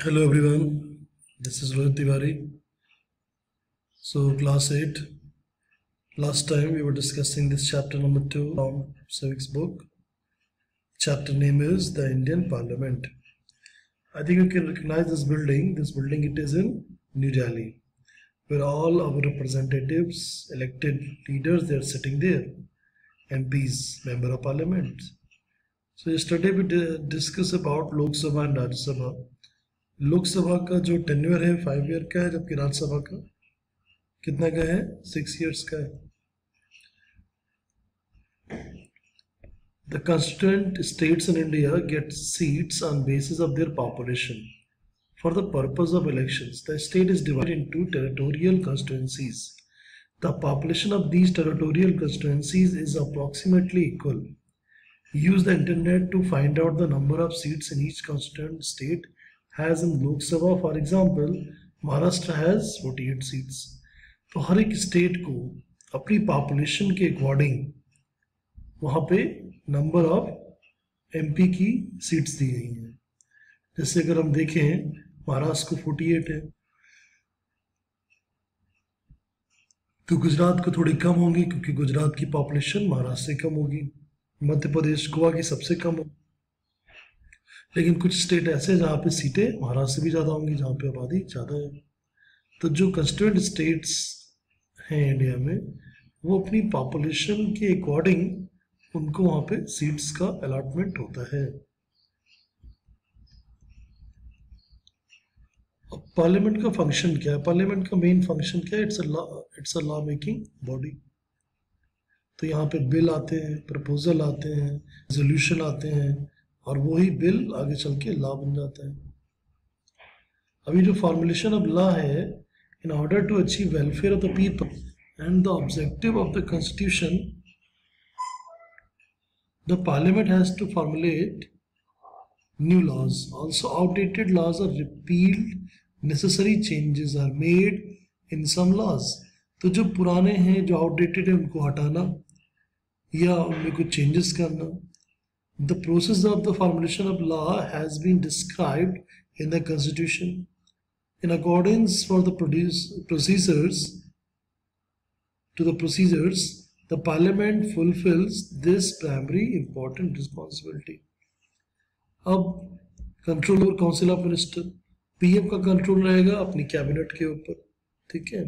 Hello everyone, this is Rohit Tiwari. So class 8, last time we were discussing this chapter number 2 from civics book. Chapter name is the Indian Parliament. I think you can recognize this building. This building it is in New Delhi, where all our representatives, elected leaders, they are sitting there. MPs, Member of Parliament. So yesterday we discussed about Lok Sabha and Rajya Sabha. Lok Sabha का जो tenure है 5 year का है, जबकि राज्यसभा का कितना का है 6 इयर्स का है. The constituent states in India get seats on basis of their population. For the purpose of elections, the state is divided into territorial constituencies. The population of these territorial constituencies is approximately equal. Use the internet to find out the number of seats in each constituent state. Has in Lok Sabha, for example, Maharashtra has 48 seats. तो हर एक state को अपनी population के according वहाँ पे number of MP की seats दी गई हैं. जैसे अगर हम देखें महाराष्ट्र को 48 है, तो गुजरात को थोड़ी कम होगी क्योंकि गुजरात की पॉपुलेशन महाराष्ट्र से कम होगी. मध्य प्रदेश गोवा की सबसे कम होगी. लेकिन कुछ स्टेट ऐसे हैं जहाँ पे सीटें महाराष्ट्र से भी ज़्यादा होंगी, जहाँ पे आबादी ज़्यादा है. तो जो कंस्टिट्यूएंट स्टेट्स हैं इंडिया में, वो अपनी पॉपुलेशन के अकॉर्डिंग उनको वहाँ पे सीट्स का अलॉटमेंट होता है. अब पार्लियामेंट का फंक्शन क्या है? पार्लियामेंट का मेन फंक्शन क्या है? It's a law making body. तो यहाँ पे बिल आते हैं, प्रपोजल आते हैं, रेजोल्यूशन आते हैं, और वही बिल आगे चल के लॉ बन जाता है. अभी जो फॉर्मुलेशन ऑफ लॉ है, in order to achieve welfare of the people and the objective of the constitution, the parliament has to formulate new laws. Also outdated laws are repealed, necessary changes are made in some laws. तो जो पुराने हैं, जो outdated है, उनको हटाना या उनमें कुछ चेंजेस करना. The process of the formulation of law has been described in the Constitution. In accordance for the procedures, the Parliament fulfills this primary important responsibility. अब कंट्रोल और काउंसिल ऑफ मिनिस्टर, पीएम का control रहेगा अपनी cabinet के ऊपर. ठीक है.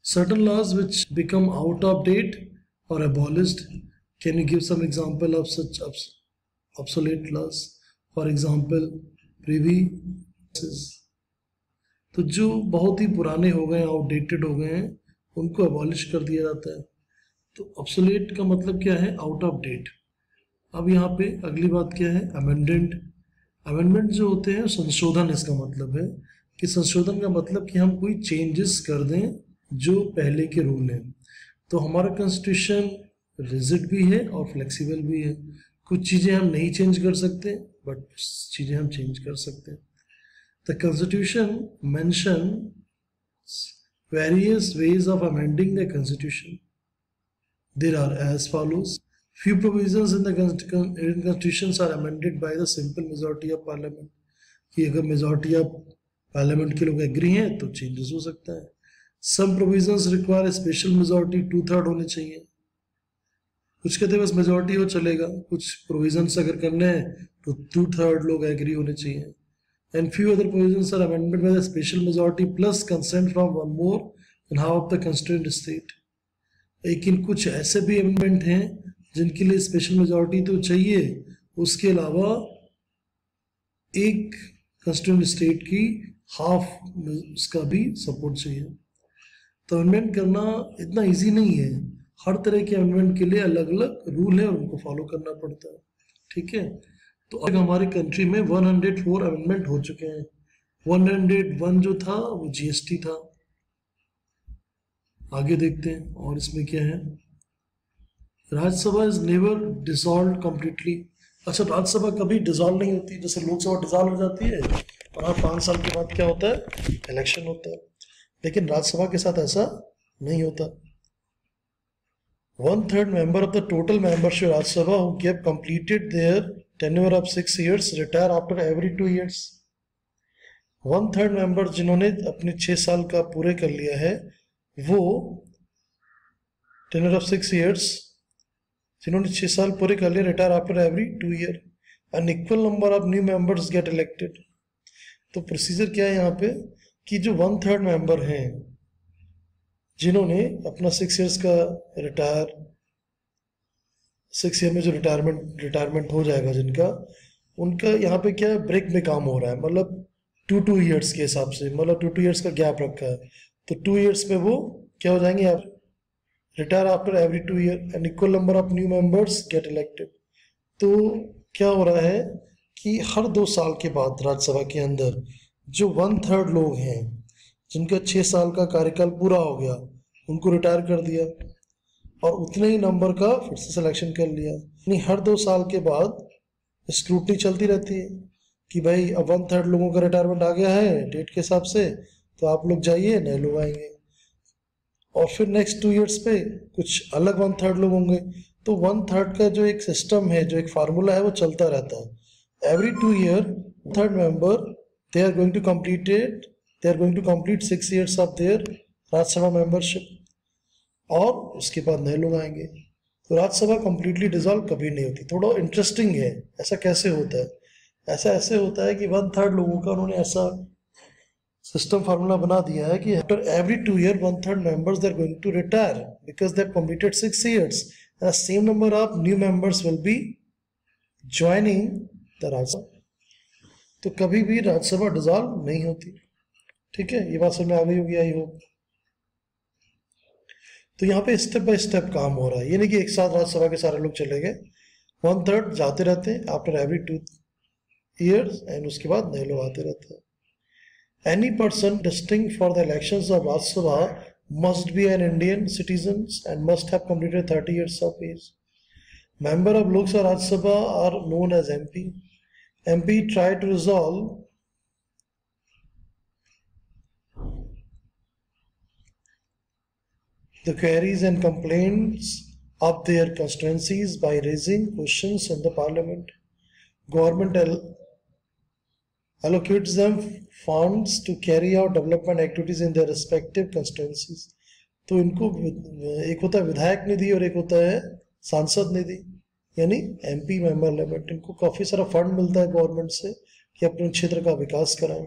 Certain laws which become out of date or abolished. Can you give some example of such obsolete laws? For example, privy. तो जो बहुत ही पुराने हो गए, आउटडेटेड हो गए हैं, उनको अबॉलिश कर दिया जाता है. तो obsolete का मतलब क्या है? Out of date. अब यहाँ पे अगली बात क्या है? अमेंडेंट. अमेंडमेंट जो होते हैं संशोधन. इसका मतलब है कि संशोधन का मतलब कि हम कोई चेंजेस कर दें जो पहले के रूल हैं. तो हमारा कॉन्स्टिट्यूशन रिजिड भी है और फ्लेक्सिबल भी है. कुछ चीज़ें हम नहीं चेंज कर सकते, बट चीज़ें हम चेंज कर सकते हैं. The constitution mention various ways of amending the constitution. There are as follows. Few provisions in the constitutions are amended by the simple majority of parliament. कि अगर मेजॉरिटी ऑफ पार्लियामेंट के लोग agree हैं तो changes हो सकता है. Some provisions require a special majority, 2/3 होने चाहिए. कुछ कहते हैं बस मेजोरिटी हो चलेगा. कुछ प्रोविजंस अगर करने हैं तो 2/3 लोग एग्री होने चाहिए. And few other provisions are amended by the special majority plus consent from one more than half of the constituent state. लेकिन कुछ ऐसे भी अमेंडमेंट हैं जिनके लिए स्पेशल मेजोरिटी तो चाहिए, उसके अलावा एक कंस्टिट्यूएंट स्टेट की हाफ उसका भी सपोर्ट चाहिए. तो अमेंडमेंट करना इतना इजी नहीं है. हर तरह के अमेंडमेंट के लिए अलग अलग रूल है और उनको फॉलो करना पड़ता है. ठीक है. तो अब हमारे कंट्री में 104 अमेंडमेंट हो चुके हैं. 101 जो था वो जीएसटी था. आगे देखते हैं. और इसमें क्या है? Rajya Sabha is never dissolve completely. अच्छा, राज्यसभा कभी डिसॉल्व नहीं होती. जैसे लोकसभा डिसॉल्व हो जाती है और 5 साल के बाद क्या होता है? इलेक्शन होता है. लेकिन राज्यसभा के साथ ऐसा नहीं होता. 1/3 member of the total membership Rajya Sabha who have completed their tenure of 6 years, retire after every 2 years. 1/3 member जिन्होंने अपने 6 साल का पूरे कर लिया है, वो tenure of 6 years, जिन्होंने 6 साल पूरे कर लिए, retire after every 2 year. An equal number of new members get elected. तो प्रोसीजर क्या है यहाँ पे कि जो 1/3 मेंबर हैं जिन्होंने अपना 6 years का रिटायर, 6 year में जो रिटायरमेंट हो जाएगा जिनका, उनका यहाँ पे क्या ब्रेक में काम हो रहा है, मतलब 2 years के हिसाब से, मतलब 2 years का गैप रखा है, तो 2 years पे वो क्या हो जाएंगे, आप retire after every 2 year and equal number of new members get elected. तो क्या हो रहा है कि हर 2 साल के बाद राज्यसभा के अंदर जो 1/3 लोग हैं जिनका 6 साल का कार्यकाल पूरा हो गया, उनको रिटायर कर दिया और उतने ही नंबर का फिर से सिलेक्शन कर लिया. यानी हर 2 साल के बाद स्क्रूटनी चलती रहती है कि भाई अब 1/3 लोगों का रिटायरमेंट आ गया है डेट के हिसाब से, तो आप लोग जाइए, नए लोग आएंगे. और फिर नेक्स्ट 2 years पे कुछ अलग 1/3 लोग होंगे. तो 1/3 का जो एक सिस्टम है, जो एक फार्मूला है, वो चलता रहता है. Every 2 year 1/3 member they are going to complete 6 years of their Rajya Sabha membership, और उसके बाद नए लोग आएंगे. तो राज्यसभा कंप्लीटली डिसॉल्व कभी नहीं होती. थोड़ा इंटरेस्टिंग है, ऐसा कैसे होता है? ऐसा ऐसे होता है कि 1/3 लोगों का उन्होंने ऐसा सिस्टम फार्मूला बना दिया है कि after every 2 year 1/3 members they are going to retire because they have completed 6 years. The same number of new members will be joining the Rajya Sabha. तो कभी भी राज्यसभा डिसॉल्व नहीं होती. ठीक है, ये बात समझ में आ गई होगी आई होप. तो यहाँ पे स्टेप बाय स्टेप काम हो रहा है, ये नहीं कि एक साथ राज्यसभा के सारे लोग चले गए. 1/3 जाते रहते हैं आफ्टर एवरी 2 years एंड उसके बाद नए लोग आते रहते हैं. Any person destined for the elections of Rajya Sabha must be an Indian citizen and must have completed 30 years of age. Member of Lok Sabha Rajya Sabha are known as MP. MP try to resolve the queries and complaints of their constituencies by raising questions in the parliament. Government allocates them funds to carry out development activities in their respective constituencies. तो इनको एक होता है विधायक निधि और एक होता है सांसद निधि, यानी एमपी मेंबर लिमिट. इनको काफ़ी सारा फंड मिलता है गवर्नमेंट से कि अपने क्षेत्र का विकास कराएं.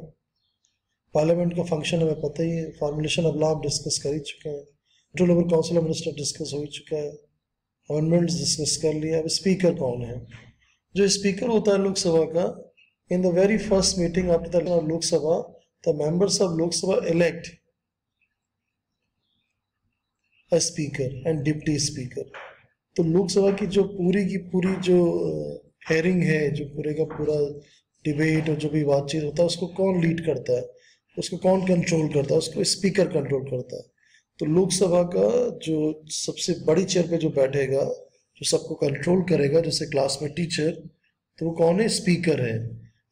पार्लियामेंट का फंक्शन हमें पता ही है, फॉर्मुलेशन ऑफ लॉ डिस्कस कर ही चुके हैं, central level council of minister discuss हो चुका है, अमेंडमेंट्स डिस्कस कर लिया. अब स्पीकर कौन है? जो स्पीकर होता है लोकसभा का, in the very first meeting after the election of Lok Sabha, the members of Lok Sabha elect a speaker and deputy speaker. तो लोकसभा की जो पूरी जो हेयरिंग है, जो पूरे का पूरा डिबेट और जो भी बातचीत होता है, उसको कौन लीड करता है, उसको कौन कंट्रोल करता है? उसको स्पीकर कंट्रोल करता है. तो लोकसभा का जो सबसे बड़ी चेयर पे जो बैठेगा, जो सबको कंट्रोल करेगा, जैसे क्लास में टीचर, तो वो कौन है? स्पीकर है.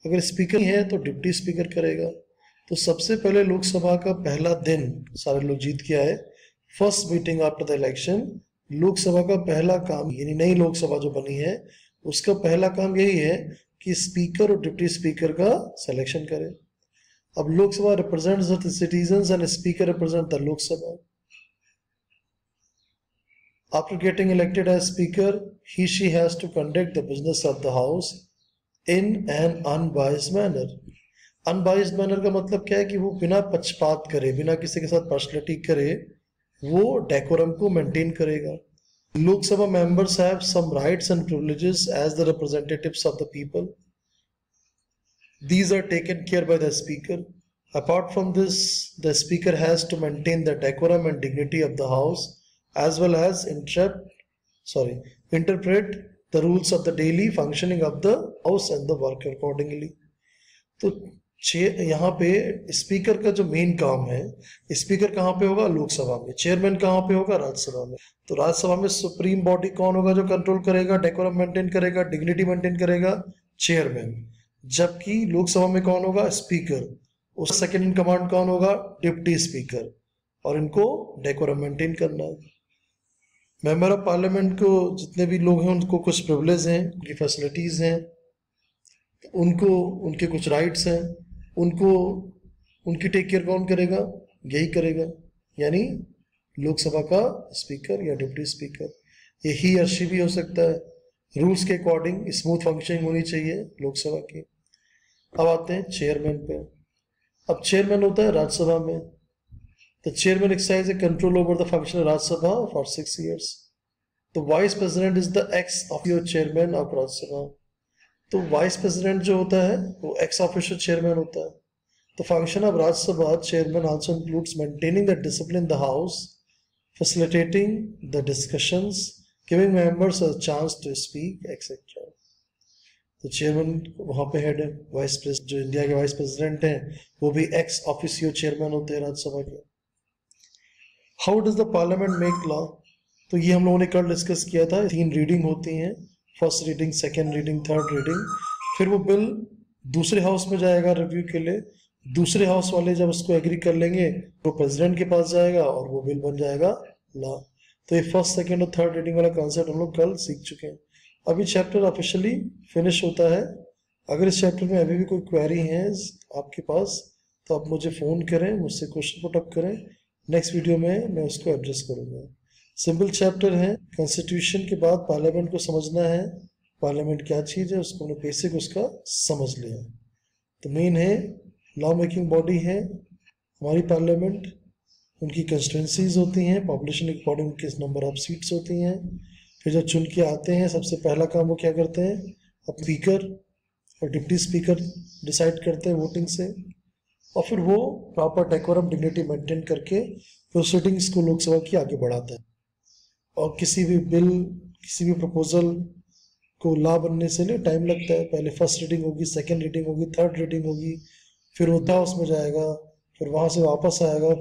अगर स्पीकर है तो डिप्टी स्पीकर करेगा. तो सबसे पहले लोकसभा का पहला दिन सारे लोग जीत के आए. First meeting after the election, Lok Sabha का पहला काम, यानी नई लोकसभा जो बनी है उसका पहला काम यही है कि स्पीकर और डिप्टी स्पीकर का सिलेक्शन करे. अब Lok Sabha represents the citizens and speaker represent the Lok Sabha. After getting elected as speaker, she has to conduct the business of the house in an unbiased manner. Unbiased manner का मतलब क्या है कि वो बिना पक्षपात करे, बिना किसी के साथ पार्शलिटी करे, वो डेकोरम को मेंटेन करेगा. Lok Sabha members have some rights and privileges as the representatives of the people. These are taken care by the speaker. Apart from this, the speaker has to maintain the decorum and dignity of the house as well as interpret the rules of the daily functioning of the house and the work accordingly. तो यहाँ पे speaker का जो main काम है, speaker कहाँ पे होगा? लोकसभा में. चेयरमैन कहाँ पे होगा? राज्यसभा में. तो राज्यसभा में सुप्रीम बॉडी कौन होगा जो कंट्रोल करेगा, डेकोरम मेंटेन करेगा, डिग्निटी मेंटेन करेगा? चेयरमैन. जबकि लोकसभा में कौन होगा? स्पीकर. उस सेकंड इन कमांड कौन होगा? Deputy speaker. और इनको डेकोरम मेंटेन करना है. मेंबर ऑफ पार्लियामेंट को जितने भी लोग हैं उनको कुछ प्रिविलेज हैं, उनकी फैसिलिटीज हैं. उनको उनके कुछ राइट्स हैं, उनको उनकी टेक केयर कौन करेगा? यही करेगा, यानी लोकसभा का स्पीकर या डिप्टी स्पीकर। ये ही और शी भी हो सकता है। रूल्स के अकॉर्डिंग स्मूथ फंक्शनिंग होनी चाहिए लोकसभा की। अब आते हैं चेयरमैन पे। अब चेयरमैन होता है राज्यसभा में। The chairman exercise A control over the function of Rajya Sabha for 6 years। तो vice president is the x of your chairman of Rajya Sabha. तो वाइस प्रेसिडेंट जो होता है वो एक्स ऑफिशियल चेयरमैन होता है। The function of Rajya Sabha chairman also includes maintaining the discipline in the House, facilitating the discussions, giving members a chance to speak, etc. तो chairman वहाँ पे हेड है। वाइस प्रेसिडेंट जो India के vice president हैं वो भी ex officio chairman होते हैं राज्यसभा के। How does the parliament make law? तो ये हम लोगों ने कल डिस्कस किया था। 3 रीडिंग होती हैं, first reading, second reading, third reading. फिर वो बिल दूसरे हाउस में जाएगा रिव्यू के लिए। दूसरे हाउस वाले जब उसको एग्री कर लेंगे तो प्रेसिडेंट के पास जाएगा और वो बिल बन जाएगा लॉ। तो ये फर्स्ट, सेकंड और थर्ड रीडिंग वाला कॉन्सेप्ट हम लोग कल सीख चुके हैं। अभी चैप्टर ऑफिशियली फिनिश होता है। अगर इस चैप्टर में अभी भी कोई क्वेरी है आपके पास तो आप मुझे फ़ोन करें, मुझसे क्वेश्चन पुट अप करें। नेक्स्ट वीडियो में मैं उसको एड्रेस करूँगा। सिंपल चैप्टर है। कॉन्स्टिट्यूशन के बाद पार्लियामेंट को समझना है, पार्लियामेंट क्या चीज़ है उसको हमने बेसिक उसका समझ लिया। तो मेन है लॉ मेकिंग बॉडी है हमारी पार्लियामेंट। उनकी कंस्टिट्यूंसीज होती हैं, पॉपुलेशन के अकॉर्डिंग उनके नंबर ऑफ सीट्स होती हैं। फिर जब चुन के आते हैं सबसे पहला काम वो क्या करते हैं, अब स्पीकर और डिप्टी स्पीकर डिसाइड करते हैं वोटिंग से, और फिर वो प्रॉपर डेकोरम डिग्निटी मेंटेन करके प्रोसीडिंग्स को लोकसभा की आगे बढ़ाता है। और किसी भी बिल, किसी भी प्रपोजल को लॉ बनने से लिए टाइम लगता है। पहले फर्स्ट रीडिंग होगी, सेकेंड रीडिंग होगी, थर्ड रीडिंग होगी, फिर वो हाउस में जाएगा, फिर वहाँ से वापस आएगा,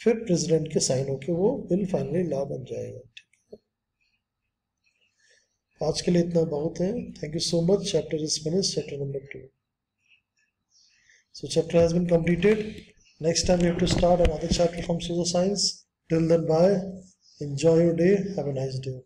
फिर प्रेसिडेंट के साइन होके वो बिल फाइनली लॉ बन जाएगा। ठीक है, आज के लिए इतना बहुत है। Thank you so much. Chapter is finished, chapter number 2। So chapter has been completed. Next time we have to start another chapter from social science. Till then, bye. Enjoy your day. Have a nice day.